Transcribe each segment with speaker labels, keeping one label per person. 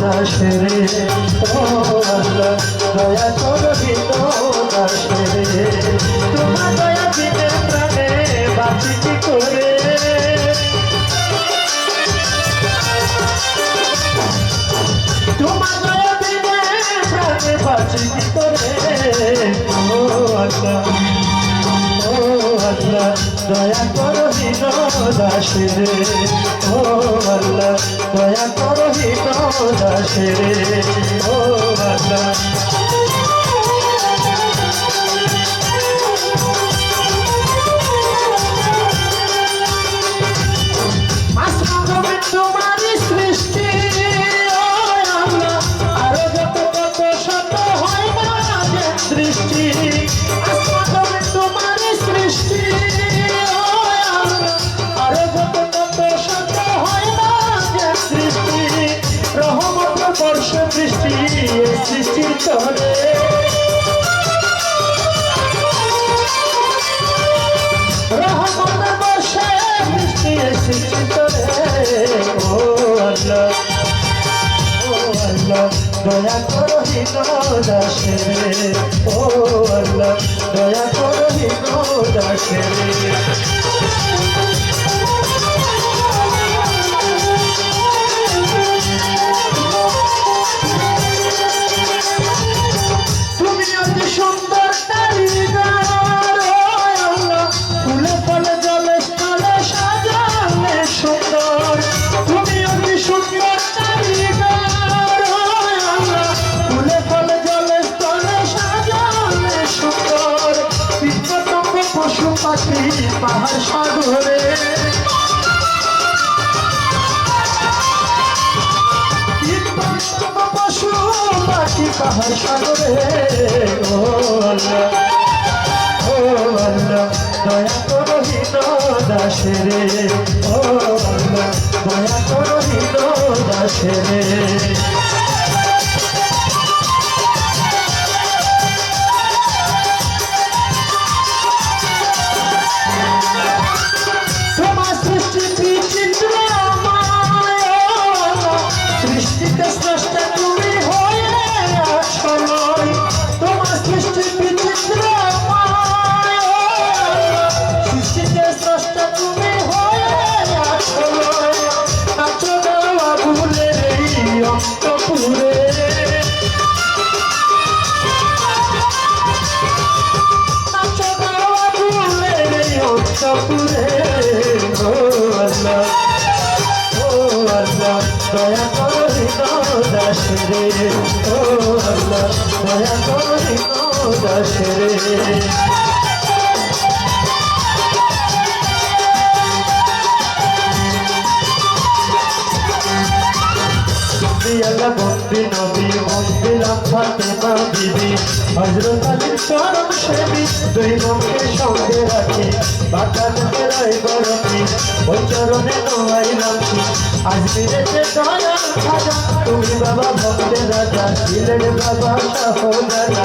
Speaker 1: দাসেরে ও আল্লাহ দয়া করো দাসেরে তোমার দয়া দিনে প্রাণে বাঁচি কি করে তোমার দয়া দিনে প্রাণে বাঁচি কি করে ও আল্লাহ দয়া করো দাসেরে ও আল্লাহ দয়া করো দাসেরে ও আল্লাহ তোমারই সৃষ্টি ও আল্লাহ আরো যত কত শত হয় না যে সৃষ্টি তোমারই সৃষ্টি বর্ষ বৃষ্টি সৃষ্টির তরে রহমতের বর্ষে বৃষ্টি সৃষ্টির তরে ও আল্লাহ দয়া করো দাসেরে ও আল্লাহ দয়া করো দাসেরে পাহাড় সাগরে পশু পাখি পাহাড় সাগরে ও আল্লাহ দয়া করো দাসেরে ও আল্লাহ দয়া করো দাসেরে দয়া করো দাসেরে ও আল্লাহ দয়া করো দাসেরে বন্দি নবী বন্দিলাম ফাতেমা বিবি হযরত আলীর চরণ সেবী দুই মনকে সঙ্গে রাখি বাগানে রাই বরফি ওই চরণে নোয়াইলাম আজমিরেতে দয়াল খাজা তুমি বাবা ভক্তের রাজা ছিলেন বাবা শাহজাদা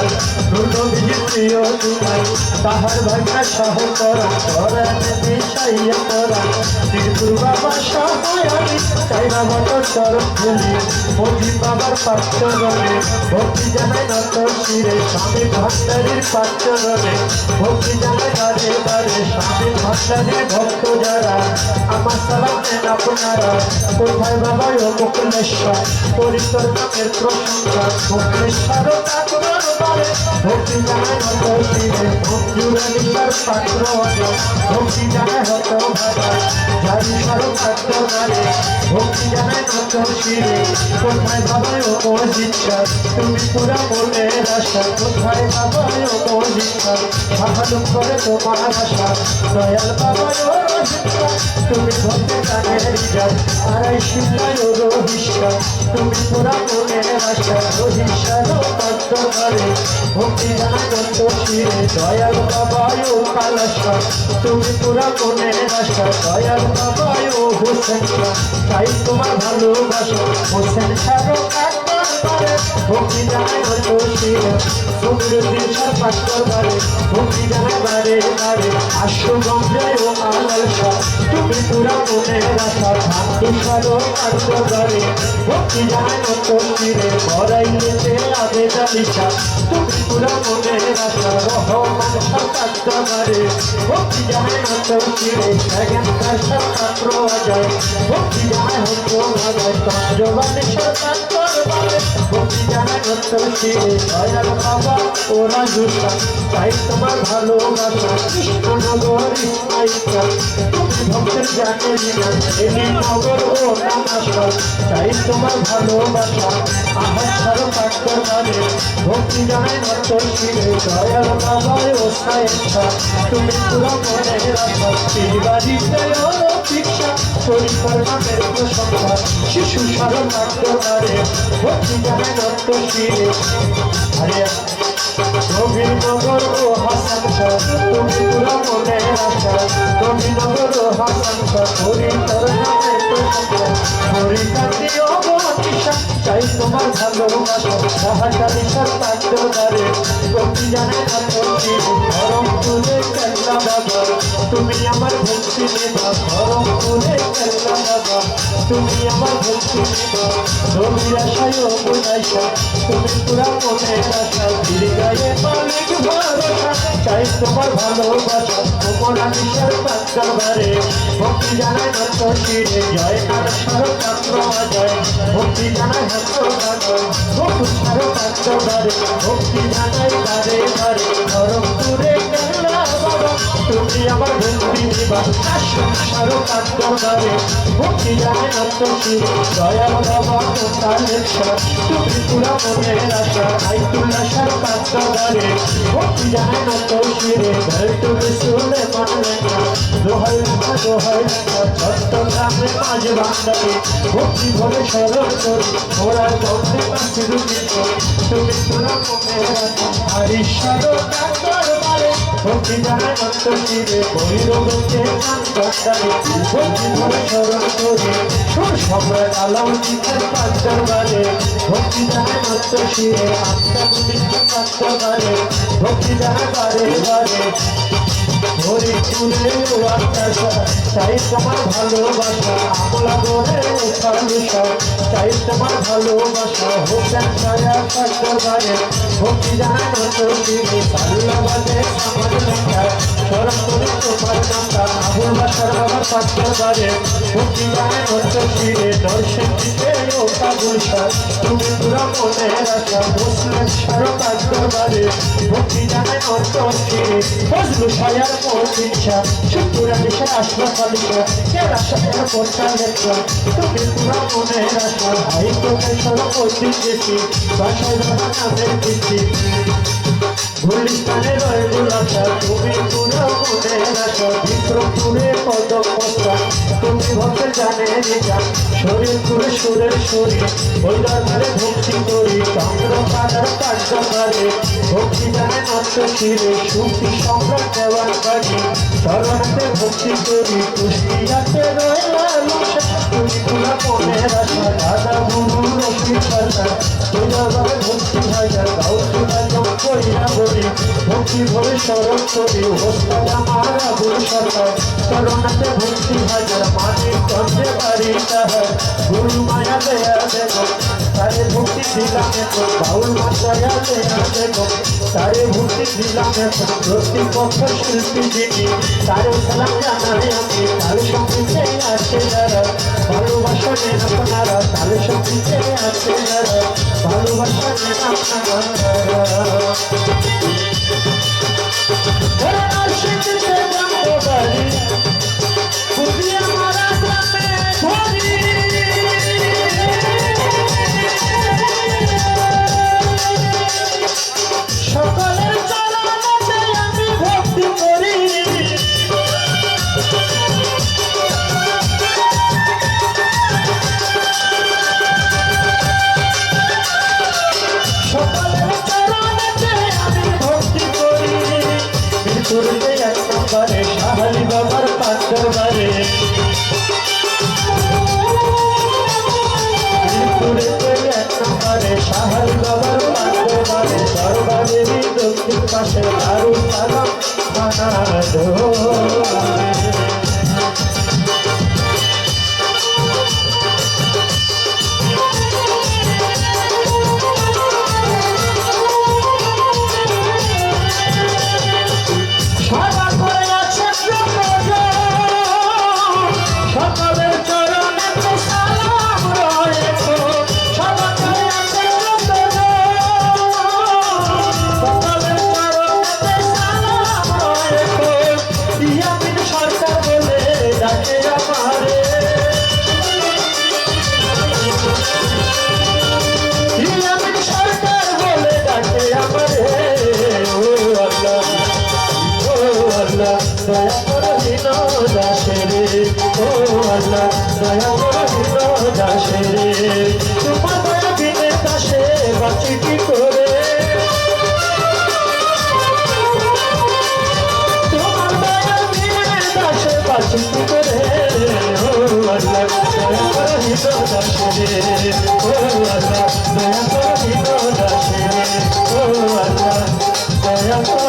Speaker 1: নূর নবীজির প্রিয় দুলাই তাহার ভাগ্যা শাহ করা করানে মিশাইয়া করা শ্রীপুর বাবা শাহয়ানি চাইনা মতো চরণ ধুলি মজি বাবার পাঁচরণে ভক্তি জানাই নত শিরে স্বামী ভান্ডারীর পাঁচরণে ভক্তি জানাই বারে বারে স্বামী ভান্ডারীর ভক্ত যারা আমার সালাম নেন আপনারা কোথায় বাবা ও মুকুলেশ্বর পরিতর নামের প্রশংসা মুকুলেশ্বর ঠাকুরের বারে ভক্তি জানাই নত শিরে ভক্তিরানিকার পাত্র ভক্তি জানাই হত ভাষা জারি স্বরূপ পাত্র নারে ভক্তি জানাই নত শিরে কোথায় বাবা ও মজিদা তুমি পুরা মনের আশা কোথায় বাবা ও মজিদা ভালো করে তোমার আশা দয়াল বাবা ও রহিমা তুমি ভক্তি গানের রিজাল আড়াই শিলায় ও রহিসা তুমি পুরা মনের আশা রহিসার পাত্রে ভক্তি জানান্ত শিরে দয়াল বাবা ও কালাসা তুমি পুরা মনের আশা দয়াল বাবা ও হোসেন তাই তোমার ভালোবাসা হোসেন ছাড়ো কাকবার ভক্তি জানাই হতো শিরে সমুদ্র দিশার পাত্তর বারে ভক্তি জানাই বারে বারে আশুগঞ্জে ও আলালসা তুমি পুরা মনে রাখা ভান্ডুসারো পাত্তর বারে ভক্তি জানাই হতো শিরে বড়াইলেতে আবেদা লিখা তুমি পুরা মনে রাখা রহমান পাত্তর বারে ভক্তি জানাই হতো শিরে সেকেন্ড কাশা পাত্র আজায় ভক্তি জানাই হতো ভাগায় তঞ্জবানে পাত্তর বারে ভক্তি জানাই হতো শিরে দয়াল বাবা ওরা জুটা তাই তোমার ভালোবাসা কৃষ্ণনগর ইসমাইকা তুমি ভক্তের জানে বিনা এলি নগর ও নামাশা তাই তোমার ভালোবাসা আমার ছাড়ো পাত্তর বারে ভক্তি জানাই হতো শিরে দয়াল বাবা ও সাইকা তুমি পুরো মনে রাখো বাড়িতে শিক্ষা পরিকর্মের প্রশংসা শিশু সারা পাত্তর বারে ভক্তি জানাই হতো শিরে আরে নবীনগর ও হাসান শাহ তুমি পুরা মনে রাখা নবীনগর ও হাসান শাহ হরি তোর নামে প্রশংসা হরি কান্দি ও বতিশা চাই তোমার ভালোবাসা সাহায্যালি সার পাত্তর বারে ভক্তি জানে না তুমি ধরম তুলে কেল্লা বাবা তুমি আমার ভক্তি নেবা ধরম তুলে কেল্লা বাবা তুমি আমার ভক্তি নেবা নবীর আশায় ও বুঝাইছা তুমি পুরা মনে রাখা গায়ে মালিক ভরসা চাই তোমার ভালোবাসা তোমার নিশার পাত্তর বারে ভক্তি জানাই হতো শিরে জয় কার সারো পাত্র আজয় ভক্তি জানাই হতো গানয় বহু সারো পাত্র বারে ভক্তি জানাই বারে বারে ধরম তুরে কেল্লা বাবা তুমি আমার ভক্তি নিবা সারো পাত্তর বারে ভক্তি জানাই হতো শিরে দয়াল বাবা তার তুমি পুরা মনে রাখা আইতুল্লাহ সার পাত্তর বারে ভক্তি জানাই হতো শিরে তুমি শুনে মানলে না দোহাই দোহাই চট্টগ্রামে মাঝ বান্দারে ভক্তি ভরে স্মরণ করি ওরার বন্ধে কাছে রুচিত তুমি পুরা মনে রাখা হরিশ্বর পাত্তর বারে ভক্তি জানাই হতো শিরে ভৈরবকে কান্দারে ভক্তি ভরে স্মরণ করি সুর সম্রাট আলাউদ্দিনের পাত্তর বারে ভক্তি জানাই হতো শিরে আত্মাগুলিকে পাত্তর বারে ভক্তি জানাই বারে বারে হরি তুলে আত্মাশা চাই তোমার ভালোবাসা আমলা গড়ে ফালুসা চাই তোমার ভালোবাসা হোসেন ছায়া পাত্তর বারে ভক্তি জানাই হতো শিরে সাল্লাবাদে আমার লেখা স্মরণ করে তোমার নামটা আবুল বাসার বাবার পাত্তর বারে ভক্তি জানাই হতো শিরে দর্শন দিতে ও কাবুলসা তুমি পুরা মনে রাখা মুসলিম সারো পাত্তর বারে ভক্তি জানাই হতো শিরে ফজলু সায়ার মৌলিশা শুকুরা দিশা আসলো ফালিশা কেরা সায়ার পড়তা লেখা তুমি পুরা মনে রাখা ভাই তোকে সরো পড়তে গেছি বাসায় বাবা নামের দিচ্ছি গুলিস্তানে রয়ে গুলাসা তুমি পুরা মনে রাখা বিক্রমপুরে কদম মস্তা তুমি ভক্ত জানে নিজাম শরীর পুরে সুরের শরীর ওই দরবারে ভক্তি করি চন্দ্র পাদার কার্যকারে ভক্তি জানে নষ্ট শিরে সুখী সম্রাট দেওয়ার বাড়ি শরণাতে ভক্তি করি কুষ্টিয়াতে রয়েছে তুমি পুরা মনে রাখা দাদা গুরু রফিক সরকার ওই দরবারে ভক্তি হাজার গাউসুলা কইরা বলি ভক্তি ভরে স্মরণ করি হোস্তাদ আমার আবুল সরকার শরণাতে ভক্তি হাজার মানিক চন্দ্রে বাড়ি তাহার গুরু মায়া দেয়া দেব তারে ভক্তি দিলাম এখন বাউল মায়া দেয়া দেব তারে ভক্তি দিলাম এখন প্রতিপক্ষ শিল্পী যিনি তারে সালাম জানাই আমি তার সঙ্গীতে আছে যারা ভালোবাসা নেন আপনারা তার সঙ্গীতে আছে যারা ভালোবাসা নেন আপনারা সকলের চরণে আমি ভক্তি করি সকলের চরণে আমি ভক্তি করি মিরপুরে এক নম্বরে শাহালি বাবার পাত্তর বারে সাহারি বাবার পাশে মানে দরবারেরই দক্ষিণ পাশে দারুল সালাম থানা দয়া করো বিনোদ দাসে রে ও আল্লাহ দয়া করো বিনোদ দাসে রে তোমার দয়া বিনে দাসে বাঁচি কি করে তোমার দয়া বিনে দাসে বাঁচি কি করে ও আল্লাহ দয়া করো বিনোদ দাসে রে ও আল্লাহ দয়া করো বিনোদ দাসে রে ও আল্লাহ দয়া করো